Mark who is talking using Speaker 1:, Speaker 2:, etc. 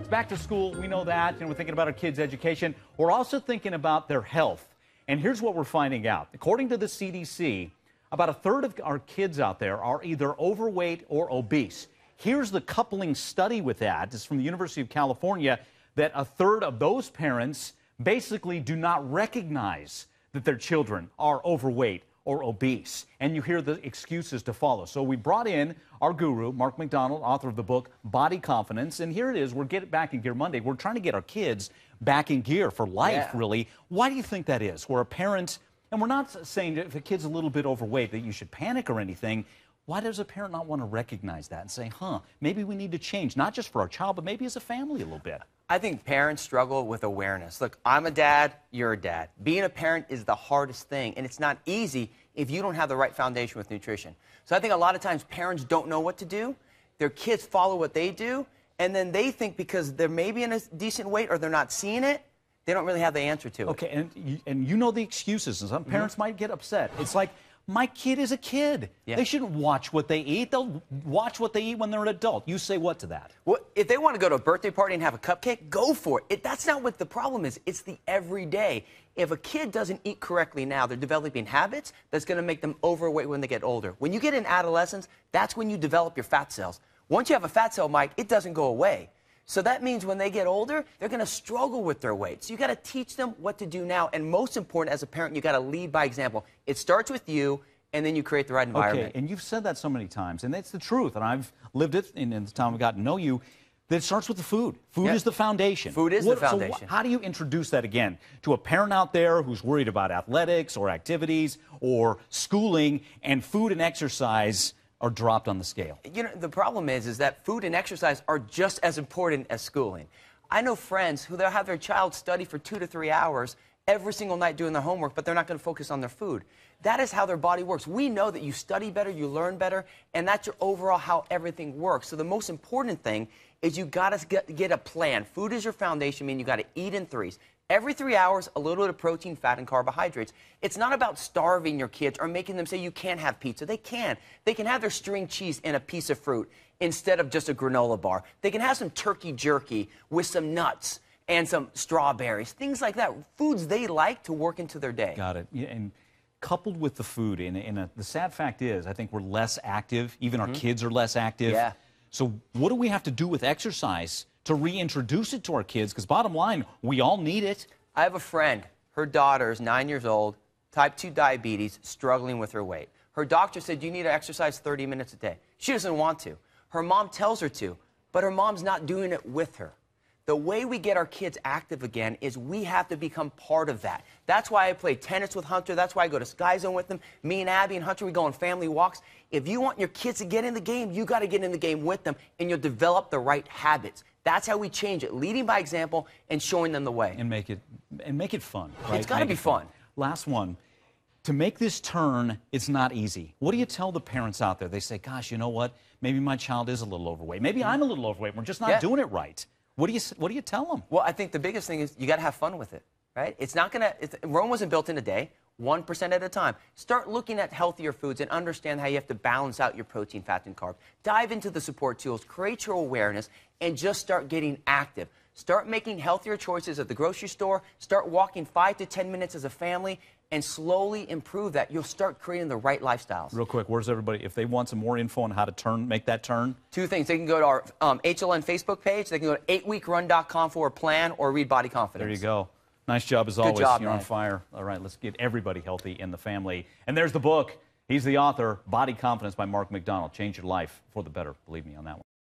Speaker 1: It's back to school. We know that, and we're thinking about our kids' education. We're also thinking about their health. And here's what we're finding out. According to the CDC, about a third of our kids out there are either overweight or obese. Here's the coupling study with that. It's from the University of California, that a third of those parents basically do not recognize that their children are overweight or obese, and you hear the excuses to follow. So we brought in our guru, Mark McDonald, author of the book Body Confidence, and here it is. We're Get It Back in Gear Monday. We're trying to get our kids back in gear for life, really. Why do you think that is? Where a parent, and we're not saying if a kid's a little bit overweight that you should panic or anything. Why does a parent not want to recognize that and say, maybe we need to change, not just for our child, but maybe as a family a little bit?
Speaker 2: I think parents struggle with awareness. Look, I'm a dad, you're a dad. Being a parent is the hardest thing, and it's not easy if you don't have the right foundation with nutrition. So I think a lot of times parents don't know what to do. Their kids follow what they do, and then they think because they're maybe in a decent weight or they're not seeing it, they don't really have the answer to it.
Speaker 1: Okay, and you know the excuses, and some parents might get upset. It's like, my kid is a kid. Yeah. They shouldn't watch what they eat. They'll watch what they eat when they're an adult. You say what to that?
Speaker 2: Well, if they want to go to a birthday party and have a cupcake, go for it. That's not what the problem is. It's the everyday. If a kid doesn't eat correctly now, they're developing habits that's going to make them overweight when they get older. When you get in adolescence, that's when you develop your fat cells. Once you have a fat cell, Mike, it doesn't go away. So that means when they get older, they're going to struggle with their weight. So you got to teach them what to do now. And most important, as a parent, you got to lead by example. It starts with you, and then you create the right environment.
Speaker 1: Okay, and you've said that so many times, and it's the truth. And I've lived it in the time I've gotten to know you. That it starts with the food. Food is the foundation.
Speaker 2: Food is the foundation.
Speaker 1: So how do you introduce that again to a parent out there who's worried about athletics or activities or schooling, and food and exercise are dropped on the scale?
Speaker 2: You know, the problem is that food and exercise are just as important as schooling. I know friends who they'll have their child study for 2 to 3 hours every single night doing their homework, but they're not going to focus on their food. That is how their body works. We know that you study better, you learn better, and that's your overall how everything works. So the most important thing is you got to get a plan. Food is your foundation, meaning you got to eat in threes. Every 3 hours, a little bit of protein, fat, and carbohydrates. It's not about starving your kids or making them say you can't have pizza. They can. They can have their string cheese and a piece of fruit instead of just a granola bar. They can have some turkey jerky with some nuts and some strawberries, things like that. Foods they like to work into their day.
Speaker 1: Got it. And coupled with the food, the sad fact is, I think we're less active. Even our kids are less active.
Speaker 2: Yeah.
Speaker 1: So what do we have to do with exercise to reintroduce it to our kids? Because bottom line, we all need it.
Speaker 2: I have a friend. Her daughter is 9 years old, type 2 diabetes, struggling with her weight. Her doctor said, you need to exercise 30 minutes a day. She doesn't want to. Her mom tells her to, but her mom's not doing it with her. The way we get our kids active again is we have to become part of that. That's why I play tennis with Hunter. That's why I go to Sky Zone with them. Me and Abby and Hunter, we go on family walks. If you want your kids to get in the game, you got to get in the game with them, and you'll develop the right habits. That's how we change it, leading by example and showing them the way.
Speaker 1: And make it fun, right?
Speaker 2: It's got to be fun.
Speaker 1: Last one. To make this turn, it's not easy. What do you tell the parents out there? They say, gosh, you know what? Maybe my child is a little overweight. Maybe I'm a little overweight. We're just not doing it right. What do you tell them?
Speaker 2: Well, I think the biggest thing is you got to have fun with it, right? It's not going to, Rome wasn't built in a day, 1% at a time. Start looking at healthier foods and understand how you have to balance out your protein, fat, and carb. Dive into the support tools, create your awareness, and just start getting active. Start making healthier choices at the grocery store. Start walking 5 to 10 minutes as a family, and slowly improve that. You'll start creating the right lifestyles.
Speaker 1: Real quick, where's everybody? If they want some more info on how to make that turn?
Speaker 2: 2 things. They can go to our HLN Facebook page. They can go to 8weekrun.com for a plan, or read Body Confidence.
Speaker 1: There you go. Nice job as always.
Speaker 2: Good job,
Speaker 1: You're
Speaker 2: man.
Speaker 1: on fire. All right, let's get everybody healthy in the family. And there's the book. He's the author, Body Confidence by Mark McDonald. Change your life for the better. Believe me on that one.